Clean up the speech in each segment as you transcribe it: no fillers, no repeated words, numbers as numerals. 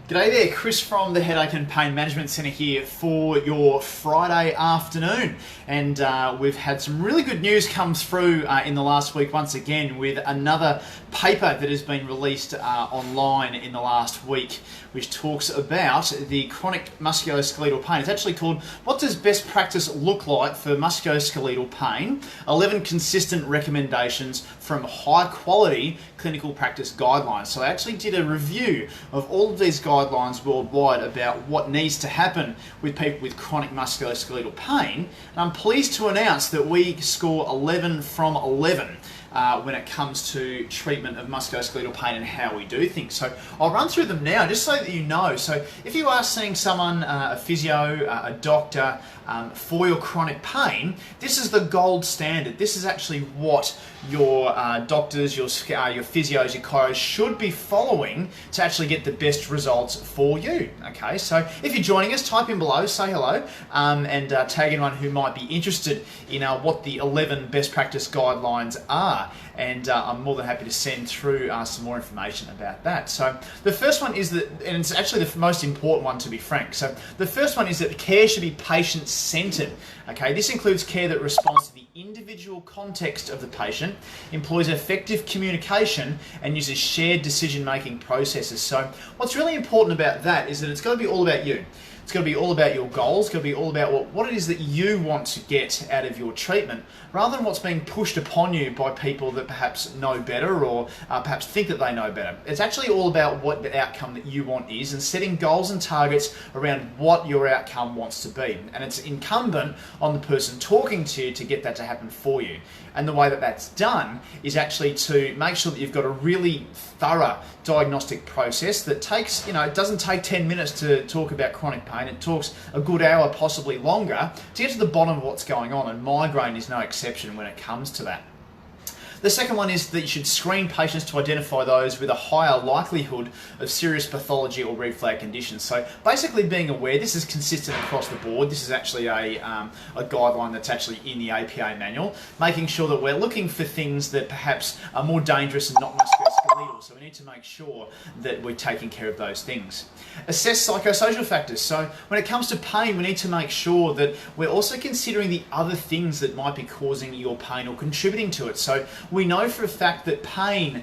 G'day there, Chris from the Headache and Pain Management Centre here for your Friday afternoon. And we've had some really good news come through in the last week once again with another paper that has been released online in the last week, which talks about the chronic musculoskeletal pain. It's actually called "What Does Best Practice Look Like for Musculoskeletal Pain? 11 Consistent Recommendations from High Quality Clinical Practice Guidelines." So I actually did a review of all of these guidelines worldwide about what needs to happen with people with chronic musculoskeletal pain. And I'm pleased to announce that we score 11 from 11. When it comes to treatment of musculoskeletal pain and how we do things. So I'll run through them now just so that you know. So if you are seeing someone, a physio, a doctor, for your chronic pain, this is the gold standard. This is actually what your doctors, your physios, your chiros should be following to actually get the best results for you. Okay, so if you're joining us, type in below, say hello, and tag anyone who might be interested in what the 11 best practice guidelines are. And I'm more than happy to send through some more information about that. So the first one is that, and it's actually the most important one to be frank. So the first one is that care should be patient-centered. Okay, this includes care that responds to the individual context of the patient, employs effective communication, and uses shared decision-making processes. So what's really important about that is that it's got to be all about you. It's got to be all about your goals. It's got to be all about what it is that you want to get out of your treatment, rather than what's being pushed upon you by people that perhaps know better or perhaps think that they know better. It's actually all about what the outcome that you want is, and setting goals and targets around what your outcome wants to be. And it's incumbent on the person talking to you to get that to happen for you. And the way that that's done is actually to make sure that you've got a really thorough diagnostic process that takes, it doesn't take 10 minutes to talk about chronic pain. It talks a good hour, possibly longer, to get to the bottom of what's going on, and migraine is no exception when it comes to that. The second one is that you should screen patients to identify those with a higher likelihood of serious pathology or red flag conditions. So basically being aware, this is consistent across the board. This is actually a guideline that's actually in the APA manual, making sure that we're looking for things that perhaps are more dangerous and not musculoskeletal. So we need to make sure that we're taking care of those things. Assess psychosocial factors. So when it comes to pain, we need to make sure that we're also considering the other things that might be causing your pain or contributing to it. So we know for a fact that pain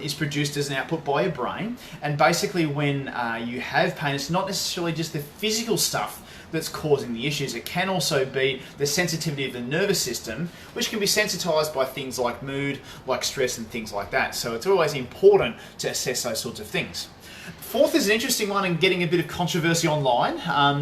is produced as an output by your brain, and basically when you have pain, it's not necessarily just the physical stuff that's causing the issues. It can also be the sensitivity of the nervous system, which can be sensitized by things like mood, like stress and things like that. So it's always important to assess those sorts of things. Fourth is an interesting one and getting a bit of controversy online,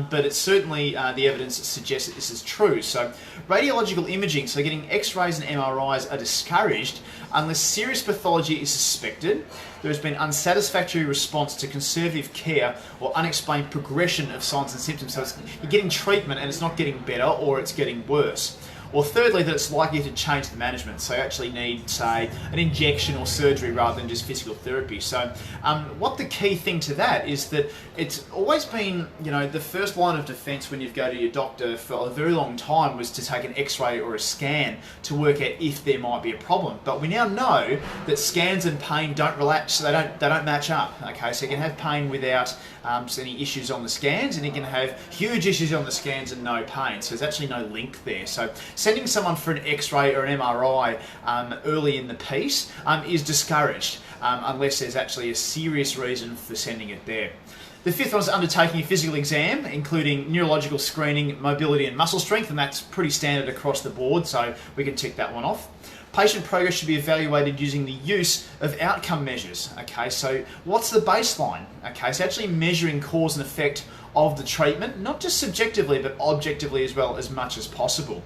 but it's certainly the evidence suggests that this is true. So radiological imaging, so getting x-rays and MRIs, are discouraged unless serious pathology is suspected, there has been unsatisfactory response to conservative care, or unexplained progression of signs and symptoms. So you're getting treatment and it's not getting better, or it's getting worse. Or thirdly, that it's likely to change the management. So you actually need, say, an injection or surgery rather than just physical therapy. So what the key thing to that is that it's always been, the first line of defense when you go to your doctor for a very long time was to take an x-ray or a scan to work out if there might be a problem. But we now know that scans and pain don't relate, so they don't match up. Okay, so you can have pain without any issues on the scans, and you can have huge issues on the scans and no pain. So there's actually no link there. So sending someone for an x-ray or an MRI early in the piece is discouraged unless there's actually a serious reason for sending it there. The fifth one is undertaking a physical exam, including neurological screening, mobility and muscle strength, and that's pretty standard across the board, so we can tick that one off. Patient progress should be evaluated using the use of outcome measures. Okay, so what's the baseline? Okay, so actually measuring cause and effect of the treatment, not just subjectively, but objectively as well, as much as possible.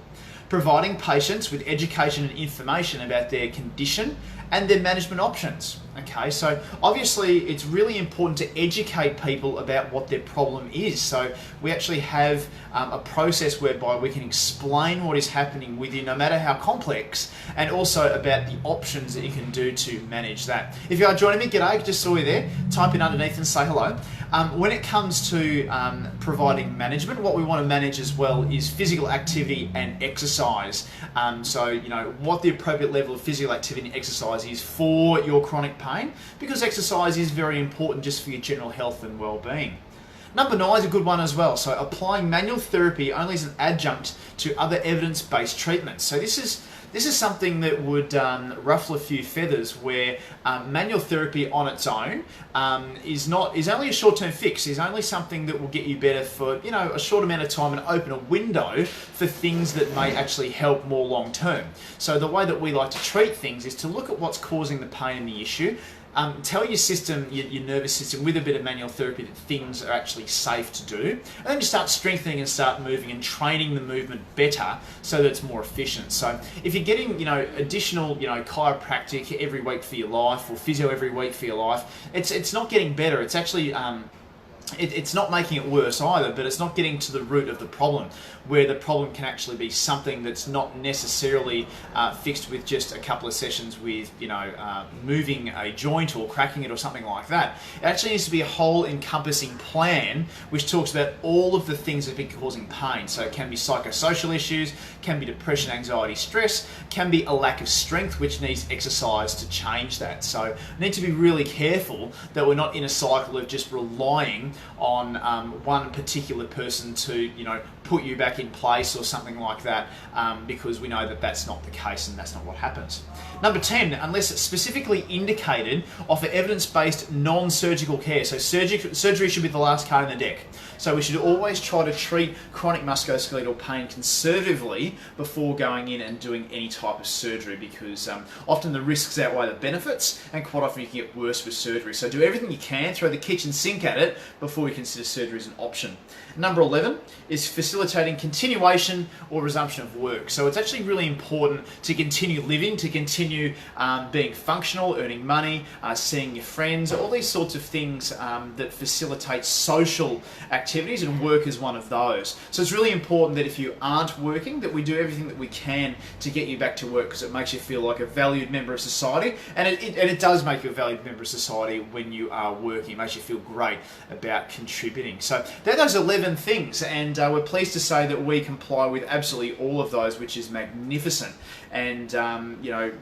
Providing patients with education and information about their condition and their management options. Okay, so obviously it's really important to educate people about what their problem is. So we actually have a process whereby we can explain what is happening with you, no matter how complex, and also about the options that you can do to manage that. If you are joining me, g'day, just saw you there. Type in underneath and say hello. When it comes to providing management, what we want to manage as well is physical activity and exercise. So, what the appropriate level of physical activity and exercise is for your chronic pain, because exercise is very important just for your general health and well-being. Number 9 is a good one as well. So applying manual therapy only as an adjunct to other evidence-based treatments. So this is something that would ruffle a few feathers, where manual therapy on its own is only a short-term fix. Is only something that will get you better for a short amount of time and open a window for things that may actually help more long-term. So the way that we like to treat things is to look at what's causing the pain and the issue. Tell your system, your nervous system, with a bit of manual therapy, that things are actually safe to do. And then you start strengthening and start moving and training the movement better so that it's more efficient. So if you're getting, additional, chiropractic every week for your life, or physio every week for your life, it's not getting better. It's actually it's not making it worse either, but it's not getting to the root of the problem, where the problem can actually be something that's not necessarily fixed with just a couple of sessions with, moving a joint or cracking it or something like that. It actually needs to be a whole encompassing plan which talks about all of the things that have been causing pain. So it can be psychosocial issues, can be depression, anxiety, stress, can be a lack of strength, which needs exercise to change that. So we need to be really careful that we're not in a cycle of just relying on one particular person to put you back in place or something like that, because we know that that's not the case and that's not what happens. Number 10, unless it's specifically indicated, offer evidence-based non-surgical care. So surgery should be the last card in the deck. So we should always try to treat chronic musculoskeletal pain conservatively before going in and doing any type of surgery, because often the risks outweigh the benefits, and quite often you can get worse with surgery. So do everything you can, throw the kitchen sink at it before you consider surgery as an option. Number 11 is facilitating continuation or resumption of work. So it's actually really important to continue living, to continue being functional, earning money, seeing your friends, all these sorts of things that facilitate social activities, and work is one of those. So it's really important that if you aren't working, that we do everything that we can to get you back to work, because it makes you feel like a valued member of society, and it does make you a valued member of society when you are working. It makes you feel great about contributing. So they're those 11 things, and we're pleased to say that we comply with absolutely all of those, which is magnificent. And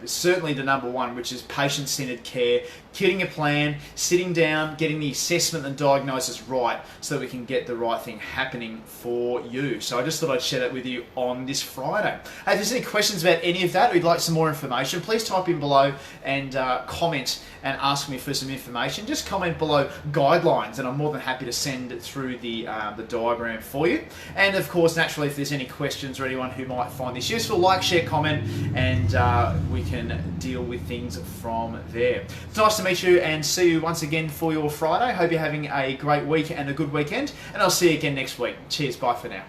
certainly the number one, which is patient-centered care, getting a plan, sitting down, getting the assessment and diagnosis right, so that we can get the right thing happening for you. So I just thought I'd share that with you on this Friday. Hey, if there's any questions about any of that, or you'd like some more information, please type in below and comment and ask me for some information. Just comment below guidelines, and I'm more than happy to send it through the diagram for you. And of course, naturally, if there's any questions or anyone who might find this useful, like, share, comment, and we can deal with things from there. It's nice to meet you and see you once again for your Friday. Hope you're having a great week and a good weekend, and I'll see you again next week. Cheers, bye for now.